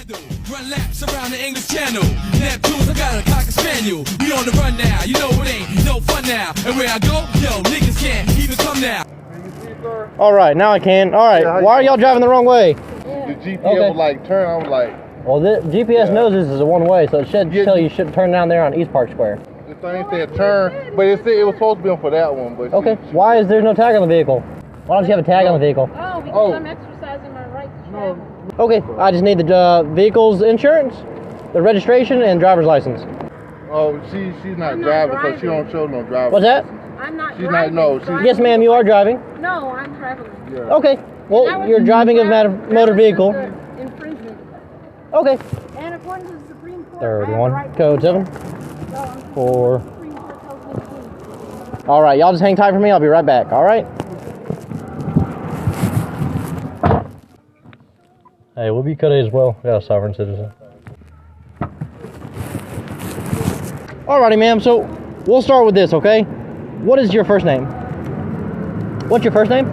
handle. Run laps around the English Channel. Neptunes, I got a cocker spaniel. We on the run now, you know it ain't no fun now. And where I go, yo, niggas can't even come now. All right, now I can. All right, yeah, why are y'all driving the wrong way? The GPS was like turn. I was like, well, the GPS knows this is a one way, so it should tell you should turn down there on East Park Square. The thing said turn, but it said it was supposed to be on for that one. But okay, why is there no tag on the vehicle? Why don't you have a tag on the vehicle? Oh, because I'm exercising my right to travel. Okay, I just need the vehicle's insurance, the registration, and driver's license. Oh, she's not driving, so she don't show no driver's What's that? I'm not she's driving. Not, no, yes, ma'am, you are driving. No, I'm traveling. Yeah. Okay, well, you're driving a motor vehicle. Infringement. Okay. And according to the Supreme Court, 31, code 7, 4. All right, y'all just hang tight for me. I'll be right back, all right? Hey, we'll be cut as well. We got a sovereign citizen. Alrighty, ma'am, so we'll start with this, okay? What is your first name? What's your first name?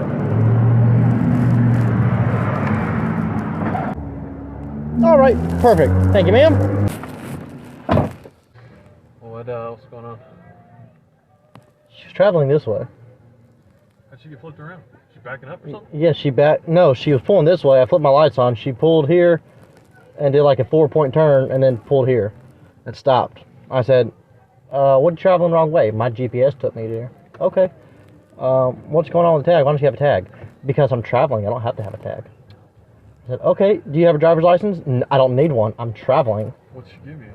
Alright, perfect. Thank you, ma'am. What's going on? She's traveling this way. How'd she get flipped around? She backing up or something? Yeah, no, she was pulling this way. I flipped my lights on. She pulled here and did like a 4-point turn and then pulled here and stopped. I said, what are you traveling the wrong way? My GPS took me there. Okay. What's going on with the tag? Why don't you have a tag? Because I'm traveling. I don't have to have a tag. I said, okay, do you have a driver's license? I don't need one. I'm traveling. What'd she give you?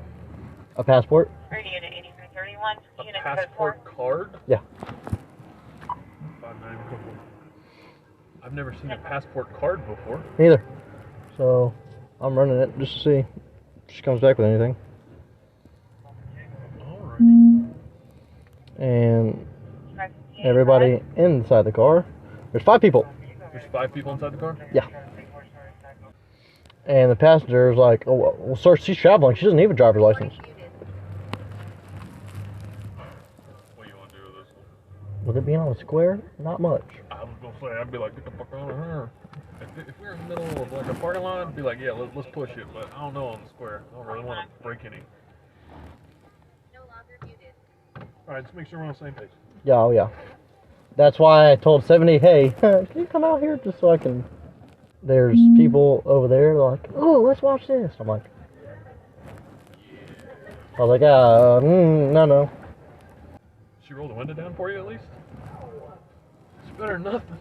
A passport. Unit 8331. A passport card? Yeah. I've never seen a passport card before. Neither. So, I'm running it just to see if she comes back with anything. Alrighty. And everybody inside the car. There's 5 people. There's 5 people inside the car? Yeah. And the passenger is like, oh, well, sir, she's traveling. She doesn't need a driver's license. What do you want to do with this one? With it being on the square, not much. I was going to say, I'd be like, get the fuck out of here. If we were in the middle of like a parking lot, I'd be like, yeah, let's push it. But I don't know on the square. I don't really want to break any. No longer muted. Alright, just make sure we're on the same page. Yeah, oh yeah. That's why I told 70, hey, can you come out here just so I can... There's people over there like, oh, let's watch this. I'm like... I was like, no. She rolled the window down for you at least? It's better than nothing.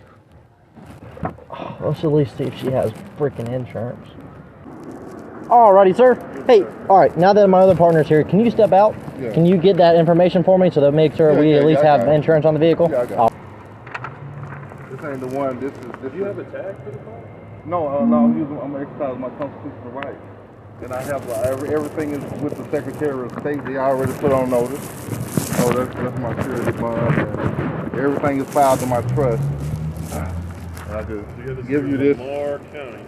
Let's at least see if she has freaking insurance. Alrighty, sir. Hey, alright, now that my other partner's here, can you step out? Yeah. Can you get that information for me so that make sure we at least have insurance on the vehicle? Yeah, I got it. This ain't the one. This is. Do you have a tag for the car? No, I'm exercising my constitutional rights. And I have everything is with the Secretary of State. They already put on notice. Oh, that's my security bond. And everything is filed in my trust. And I just give you this. Lamar County.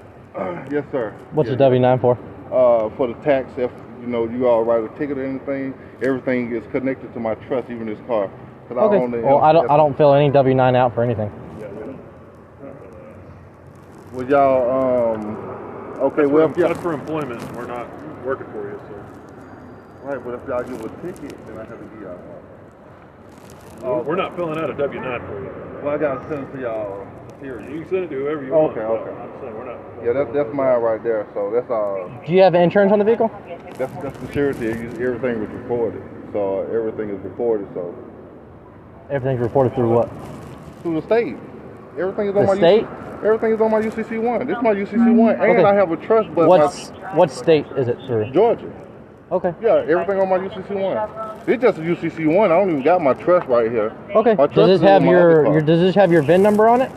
Yes, sir. What's the W-9 for? For the tax, if you all write a ticket or anything, everything is connected to my trust, even this car. Okay. Well, I don't fill any W-9 out for anything. Would y'all, okay, that's for employment. We're not working for you, so. Right, but if y'all give a ticket, then I have to give y'all. We're not filling out a W-9 for you. Well, I gotta send it to y'all. You can send it to whoever you want. Okay. I'm saying we're not. Yeah, that's mine right there. So that's all. Do you have insurance on the vehicle? That's security. Everything was recorded. So everything is recorded. So Everything's reported through what? through the state. Everything is on The my state? Everything is on my UCC1. This is my UCC1, and Okay. I have a trust. But What state is it through? Georgia. Okay. Yeah, everything on my UCC1. It's just a UCC1. I don't even got my trust right here. Okay. My Does trust this is on have my your other car. does this have your VIN number on it?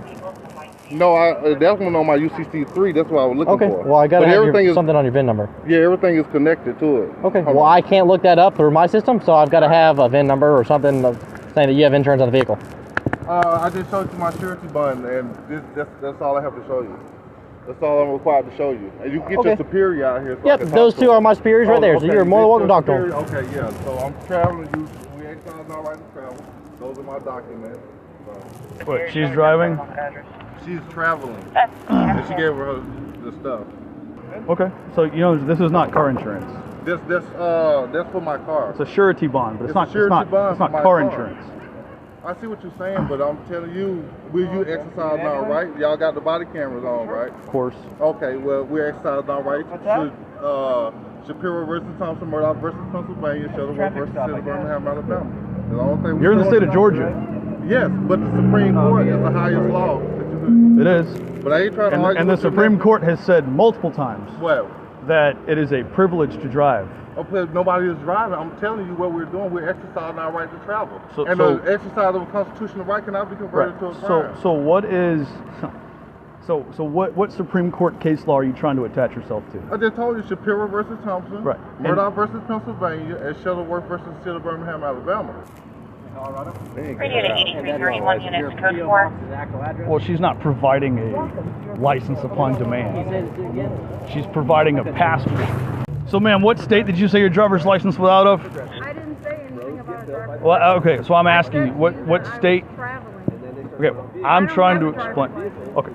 No, that's one on my UCC3. That's what I was looking Okay. for. Well, I gotta But have everything something on your VIN number. Yeah, everything is connected to it. Okay. Hold Well, on. I can't look that up through my system, so I've got to have a VIN number or something saying that you have insurance on the vehicle. I just showed you my surety bond, and that's all I have to show you. That's all I'm required to show you. And you can get your superior out here. So Yep, those two are my superiors right there, so you're more than welcome to talk to them. Okay, yeah. So I'm traveling. We ain't talking all right to travel. Those are my documents. So. What, she's driving? She's traveling. And she gave her the stuff. Okay. So you know this is not car insurance. That's for my car. It's a surety bond, but it's not bond it's not for my car insurance. I see what you're saying, but I'm telling you, will you exercise our right? Y'all got the body cameras on, right? Of course. Okay, well, we're exercising our right. Shapiro versus Thompson, Murdoch versus Pennsylvania, Shuttleworth versus City of Birmingham, Alabama. The only thing You're in the state of Georgia. Yes, but the Supreme Court is the highest law. It is. But I ain't trying to argue And the with you, Supreme man. Court has said multiple times Well, that it is a privilege to drive. okay, nobody is driving. I'm telling you what we're doing. We're exercising our right to travel. So- and so- the exercise of a constitutional right cannot be converted to a crime. So what is what Supreme Court case law are you trying to attach yourself to? I just told you Shapiro versus Thompson, Right. Murdoch versus Pennsylvania, and Shuttleworth versus City of Birmingham, Alabama. Radio to 8331 units, code 4. Well, she's not providing a license upon demand. She's providing a passport. So, ma'am, what state did you say your driver's license was out of? I didn't say anything about a driver's Well, okay, so I'm asking you, what state? traveling. Okay, I'm trying to explain. Okay.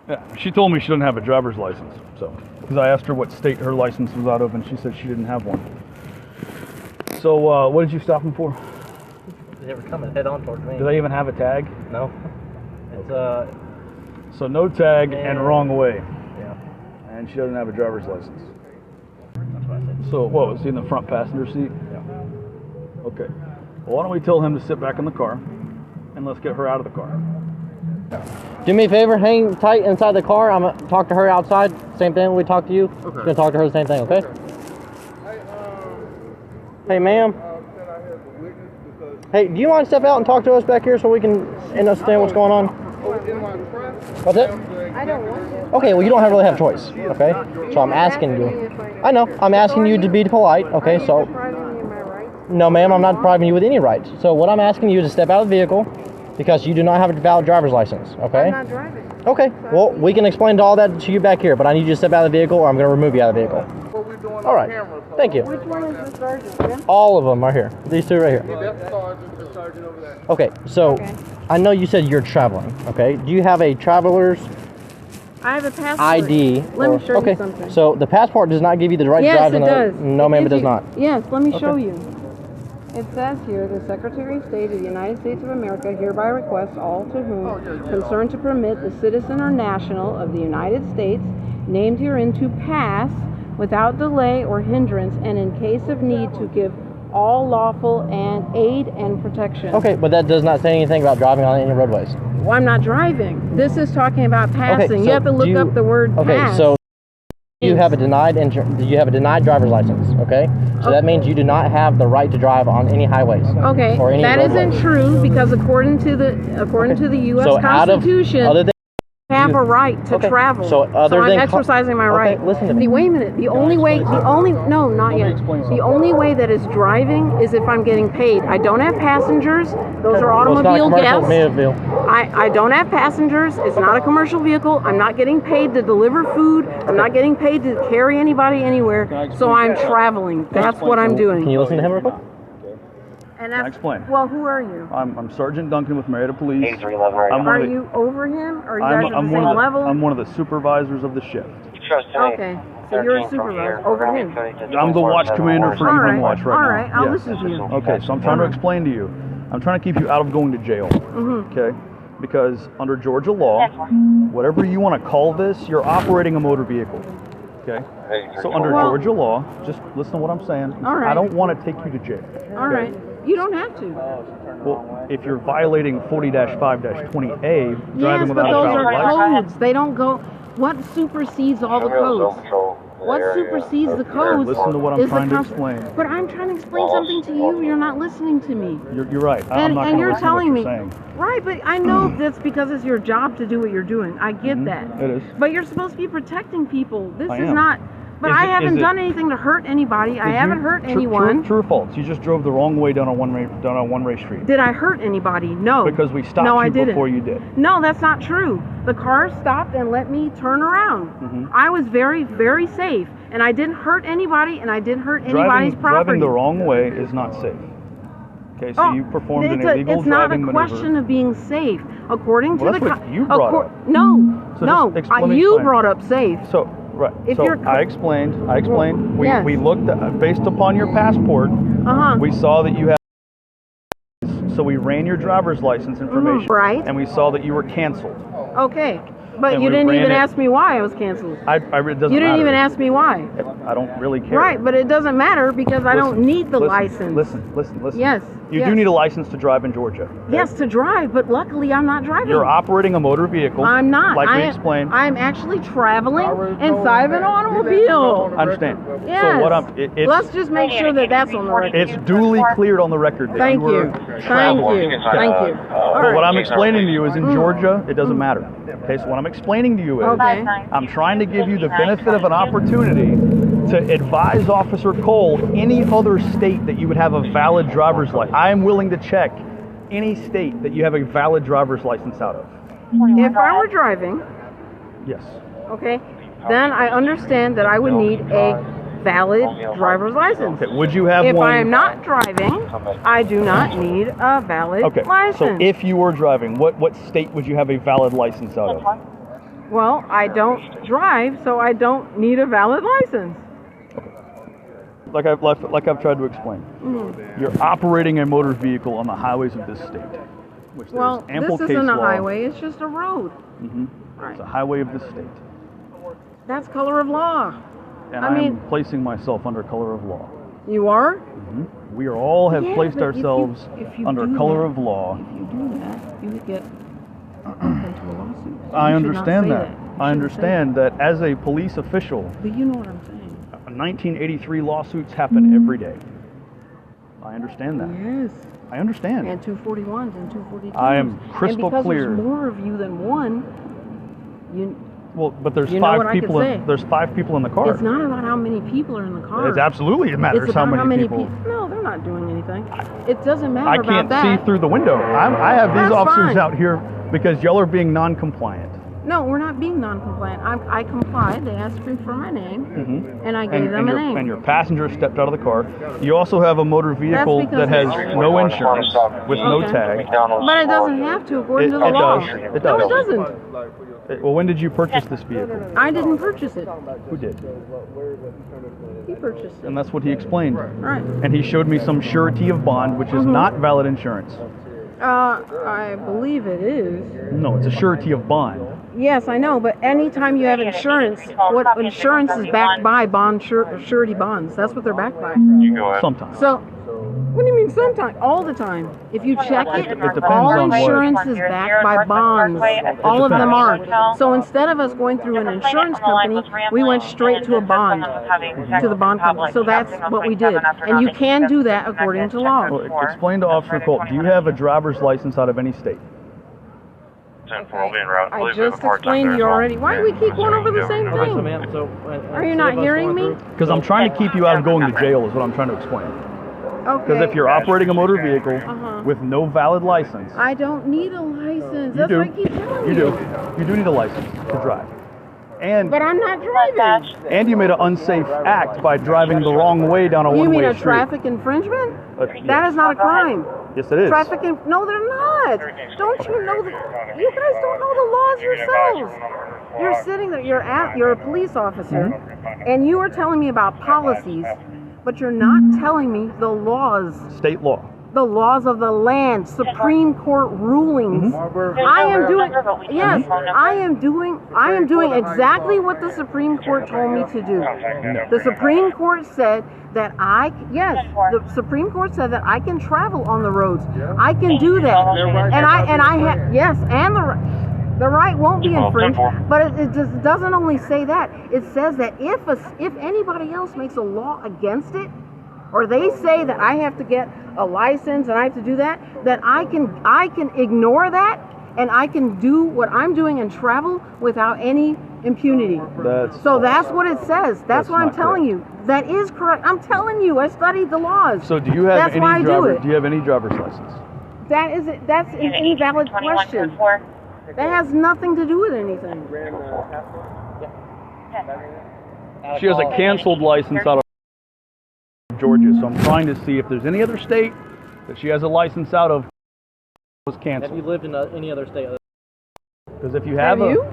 Yeah, she told me she didn't have a driver's license, so because I asked her what state her license was out of, and she said she didn't have one. So, what did you stop him for? They were coming head on towards me. Do they even have a tag? No. It's So no tag and wrong way, yeah. and she doesn't have a driver's license. That's what I said. So what, was he in the front passenger seat? Yeah. Okay. Well, why don't we tell him to sit back in the car, and let's get her out of the car. Do me a favor, hang tight inside the car. I'm gonna talk to her outside. Same thing we talk to you. Okay. Gonna talk to her the same thing, okay? Hey, ma'am. Hey, do you mind step out and talk to us back here so we can understand what's going on? What's it? I don't want to. Okay, well, you don't really have a choice, okay? So I'm asking you. I know. I'm asking you to be polite, okay? So, Depriving me of my rights. no, ma'am, I'm not depriving you with any rights. So what I'm asking you is to step out of the vehicle because you do not have a valid driver's license, okay? I'm not driving. Okay, well, we can explain all that to you back here, but I need you to step out of the vehicle or I'm going to remove you out of the vehicle. What we doing All on right. camera, so Thank you. Which one is the sergeant? Jim? All of them are here. These two right here. That's the sergeant over there. Okay, so Okay. I know you said you're traveling, okay? Do you have a traveler's I have a passport. ID? Let me show okay. you something. So the passport does not give you the right to Yes, drive it in does. No, ma'am, it gives does you- not. Yes, let me show Okay. you. It says here, the Secretary of State of the United States of America hereby requests all to whom concerned to permit the citizen or national of the United States named herein to pass without delay or hindrance and in case of need to give all lawful and aid and protection. Okay, but that does not say anything about driving on any roadways. Well, I'm not driving. This is talking about passing. Okay, you so have to do look you- up the word Okay, pass. so you have a denied driver's license, okay? So that means you do not have the right to drive on any highways. Okay, or any that roadways. isn't true because according to the U.S. So out of Constitution, other than have a right to Okay, travel. so other I'm than exercising my okay, right. listen to me. Wait a minute. No, not yet. The only way that is driving is if I'm getting paid. I don't have passengers. Those are Well, it's not a automobile commercial guests. vehicle. I don't have passengers. It's not a commercial vehicle. I'm not getting paid to deliver food. I'm not getting paid to carry anybody anywhere. So I'm traveling. That's what I'm doing. Can you listen to him real quick? And Can I explain? Well, who are you? I'm Sergeant Duncan with Marietta Police. 8311 radio. I'm one Are of the, you over him? Or are you I'm, guys at I'm the one same of the, level? I'm one of the supervisors of the shift. Okay. So you're a supervisor over him. I'm the watch commander for All Evening right. Watch right All now. right. I'll Yes. listen to you. Okay, so I'm trying to explain to you. I'm trying to keep you out of going to jail. Mm-hmm. Okay? Because under Georgia law, whatever you want to call this, you're operating a motor vehicle. Okay? So under Well- Georgia law, just listen to what I'm saying. All right. I don't want to take you to jail. All right. You don't have to. Well, if you're violating 40-5-20A, Yes, driving but without a those valid are license. codes. They don't go. What supersedes all the codes? What supersedes the codes? Listen to what I'm is the trying to cons- explain. But I'm trying to explain something to you. You're not listening to me. You're right. I'm And, not and going to you're listen telling to me, what you're saying. right? But I know that's because it's your job to do what you're doing. I get that. It is. But you're supposed to be protecting people. This I is am. not. But Is I it- haven't is it- done anything to hurt anybody. I Did haven't you- hurt true- anyone. True or false? You just drove the wrong way down a one-way street. Did I hurt anybody? No. Because we stopped no, you I didn't. before you did. No, that's not true. The car stopped and let me turn around. Mm-hmm. I was very, very safe, and I didn't hurt anybody, and I didn't hurt anybody's property. Driving the wrong way is not safe. Okay, so you performed an illegal it's not a driving maneuver. question of being safe, according to Well, the. that's what you brought up. No, So no, just let me you explain. brought up safe. So, right. If so you're- I explained. yes. We looked at, based upon your passport. We saw that you had. So we ran your driver's license information. Right. And we saw that you were canceled. Okay, but And you we didn't ran even it- ask me why I was canceled. It doesn't You didn't matter. even ask me why. I don't really care. Right, but it doesn't matter because I don't need the license. Listen. Yes. You yes. do need a license to drive in Georgia. Yes, to drive, but luckily I'm not driving. You're operating a motor vehicle. I'm not. Like we I explained. I'm actually traveling inside of an automobile. I understand. Yes. So what Let's just make sure that that's on the record. it's duly cleared on the record that Thank you were you. Thank traveling. you. Thank you. All But what right. I'm explaining to you is in Georgia, it doesn't matter. Okay, so what I'm explaining to you is Okay. I'm trying to give you the benefit of an opportunity to advise Officer Cole any other state that you would have a valid driver's license. I am willing to check any state that you have a valid driver's license out of. If I were driving, Yes. okay, then I understand that I would need a valid driver's license. Okay, would you have If one? I am not driving, I do not need a valid Okay, license. so if you were driving, what state would you have a valid license out of? Well, I don't drive, so I don't need a valid license. Like I've tried to explain. You're operating a motor vehicle on the highways of this state, which Well, there's ample this case isn't a law. highway, it's just a road. It's a highway of this state. That's color of law. And I mean- I'm placing myself under color of law. You are? We are all have Yeah, placed but if you- ourselves if you under do color that- of law. If you do that, you would get into a lawsuit. I You should not understand say that. You I shouldn't say understand that as a police official, that. But you know what I'm saying. 1983 lawsuits happen every day. I understand that. Yes. I understand. And 241s and 242s. I am crystal and because clear. there's more of you than one, you. Well, but there's You know what five I could people. say? There's 5 people in the car. It's not about how many people are in the car. It's absolutely it matters It's about how many people. No, they're not doing anything. It doesn't matter I about can't that. see through the window. I have these That's officers fine. out here because y'all are being non-compliant. No, we're not being non-compliant. I complied. They asked me for my name, and I gave them a name. And your passenger stepped out of the car. You also have a motor vehicle because that has it's- no insurance with no Okay. tag. But it doesn't have to, according to the It law. does. It No, does. it doesn't. Well, when did you purchase this vehicle? I didn't purchase it. Who did? He purchased it. And that's what he explained. Right. And he showed me some surety of bond, which is not valid insurance. I believe it is. No, it's a surety of bond. Yes, I know, but anytime you have insurance, what insurance is backed by surety bonds. That's what they're backed by. Sometimes. So, what do you mean sometimes? All the time. If you check it, depends all on what. insurance is backed by bonds. All of them are. So instead of us going through an insurance company, we went straight to a bond, to the bond company. So that's what we did. And you can do that according to law. Well, explain to Officer Colt, do you have a driver's license out of any state? I just explained to you already. Why do we keep going over the same thing? Are you not hearing me? Because I'm trying to keep you out of going to jail is what I'm trying to explain. Okay. Because if you're operating a motor vehicle with no valid license, I don't need a license. That's do. what I keep telling you do. You do need a license to drive. And But I'm not driving. and you made an unsafe act by driving the wrong way down a You one-way mean a street. traffic infringement? Yes. That is not a crime. Yes, it is. No, they're not. Don't you know you guys don't know the laws yourselves. You're sitting there, you're a police officer, and you are telling me about policies, but you're not telling me the laws. State law. The laws of the land, Supreme Court rulings. I am doing I am doing exactly what the Supreme Court told me to do. The Supreme Court said that the Supreme Court said that I can travel on the roads. I can do that. And the right won't be infringed, but it just doesn't only say that. It says that if anybody else makes a law against it, or they say that I have to get a license and I have to do that, that I can ignore that and I can do what I'm doing and travel without any impunity. So that's what it says. That's what I'm telling you. That is correct. I'm telling you, I studied the laws. So do you have That's why I any do driver? it. Do you have any driver's license? That's an invalid question. That has nothing to do with anything. She has a canceled license out of Georgia, so I'm trying to see if there's any other state that she has a license out of was Have canceled. you lived in any other state? Because if you have Have a, you?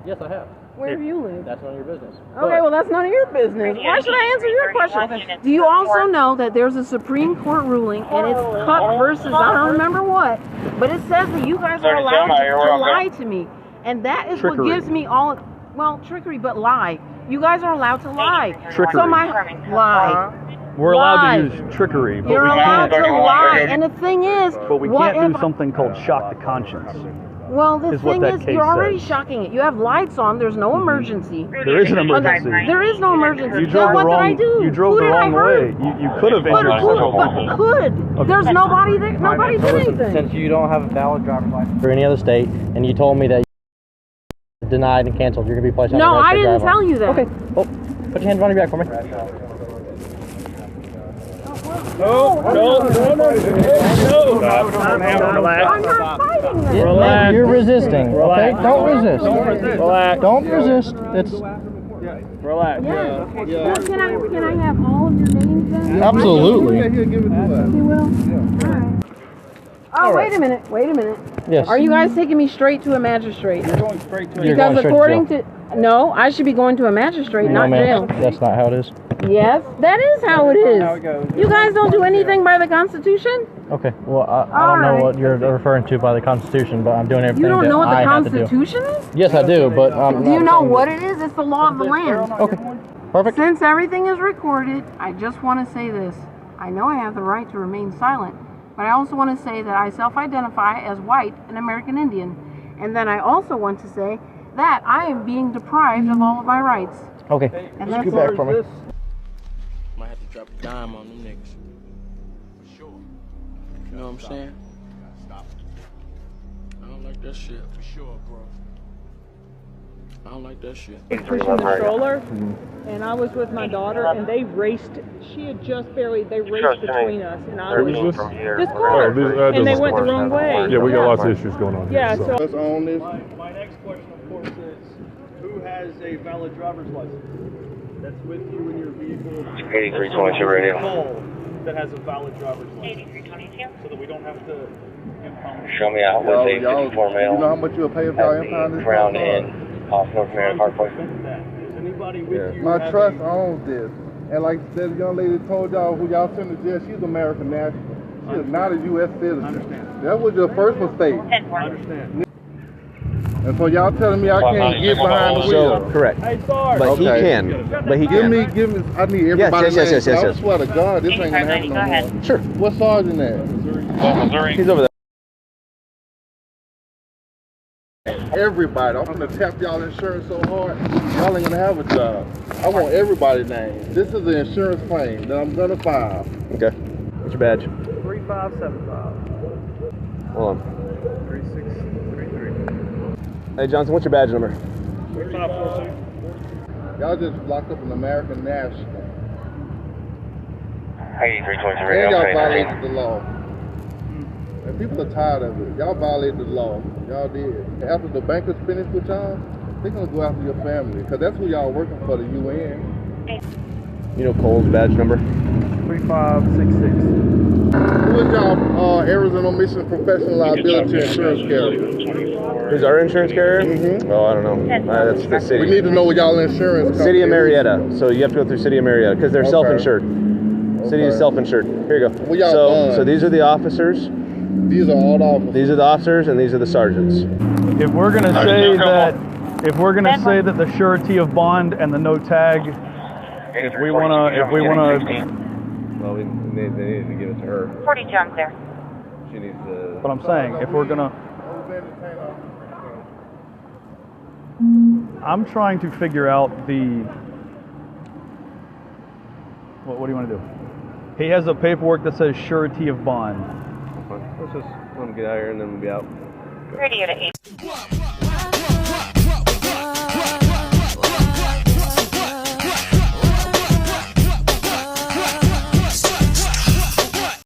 Yes, I have. Where have you lived? That's none of your business. Okay, well, that's none of your business. Why should I answer your question? Do you also know that there's a Supreme Court ruling, and it's Huck versus I don't remember what, but it says that you guys are allowed to lie to me, and that is Trickery. what gives me all, well, trickery, but lie. You guys are allowed to lie. Trickery. So my lie. we're allowed Lie. to use trickery, but You're we allowed can't. to lie, and the thing is, But we what can't do if- something called shock the conscience. Well, the is what thing that is, case you're already says. shocking it. You have lights on. There's no emergency. There is an emergency. There is no emergency. You Then drove what the did I wrong. do? You drove Who the did I wrong hurt? way. You could have injured yourself. But could. There's nobody there. Nobody did anything. Since you don't have a valid driver's license for any other state, and you told me that you denied and canceled, you're gonna be placed on No, the I registered didn't driver. tell you that. Okay. Well, put your hands behind your back for me. I'm not fighting them. Relax. You're resisting. Okay. Don't resist. Relax. Don't resist. It's Relax. Yeah. Well, can I have all of your names then? absolutely. Yeah, he'll give it to us. You will? Alright. Oh, wait a minute. Wait a minute. Yes. Are you guys taking me straight to a magistrate? You're Because going straight according to jail. to... No, I should be going to a magistrate, No, not ma'am. jail. That's not how it is. Yes, that is how it is. You guys don't do anything by the Constitution? Okay. Well, I don't know Alright. what you're referring to by the Constitution, but I'm doing everything You don't that know what I the have to do. Constitution is? Yes, I do, but Do you know what it is? It's the law of the land. Okay. Perfect. Since everything is recorded, I just want to say this. I know I have the right to remain silent, but I also want to say that I self-identify as white and American Indian. And then I also want to say that I am being deprived of all of my rights. Okay. And Scoot that's back for me. Might have to drop a dime on them niggas. For sure. You know what I'm saying? I don't like that shit. For sure, bro. I don't like that shit. Pushing the stroller, and I was with my daughter, and they raced. She had just barely. They raced between us, and I was Who's this car, and they went the wrong way. Yeah, we got lots of issues going on here. Yeah, so Let's own this. My next question, of course, is who has a valid driver's license that's with you in your vehicle? 8322 radio. That has a valid driver's license, 8322. so that we don't have to impound. Show me out with a 54 male. You know how much you'll pay if y'all At impound the this? Crown Inn off North Marietta Parkway. Is anybody with you? My having- trust owns this. And like that young lady told y'all who y'all sent to jail, she's American national. She is not a U.S. citizen. I understand. That was your first mistake. 10-4. I understand. And so y'all telling me I can't get behind the wheel. So, correct. Hey, Sarge. But he Okay. can. But he Give can. me, I need everybody's yes, names. yes, I yes. swear to God, this ain't gonna happen 8590, go no ahead. more. Sure. What sergeant that? He's over there. Everybody. I'm gonna tap y'all insurance so hard, y'all ain't gonna have a job. I want everybody's name. This is an insurance claim that I'm gonna file. Okay. What's your badge? 3575 Hold on. 3633. Hey, Johnson, what's your badge number? 3546. Y'all just locked up an American national. 8322 And radio. y'all Okay, violated the law. And people are tired of it. Y'all violated the law. Y'all did. After the bankers finish with y'all, they're gonna go after your family. Cause that's who y'all working for, the UN. You know Cole's badge number? 3566. Who is y'all Arizona Mission Professional Liability Insurance Carrier? Who's our insurance carrier? Mhm. Oh, I don't know. That's the city. We need to know what y'all insurance City of company is. Marietta. So you have to go through City of Marietta because they're Okay. self-insured. City is Okay. self-insured. Here you go. Well, y'all So done. these are the officers. These are all the officers. These are the officers, and these are the sergeants. If we're gonna say that the surety of bond and the no tag, if we wanna, Well, they need to give it to her. 42, I'm clear. She needs to. what I'm saying, if we're gonna, I'm trying to figure out the. What do you want to do? He has a paperwork that says surety of bond. Let's just let him get out here and then we'll be out. Radio to 8. What?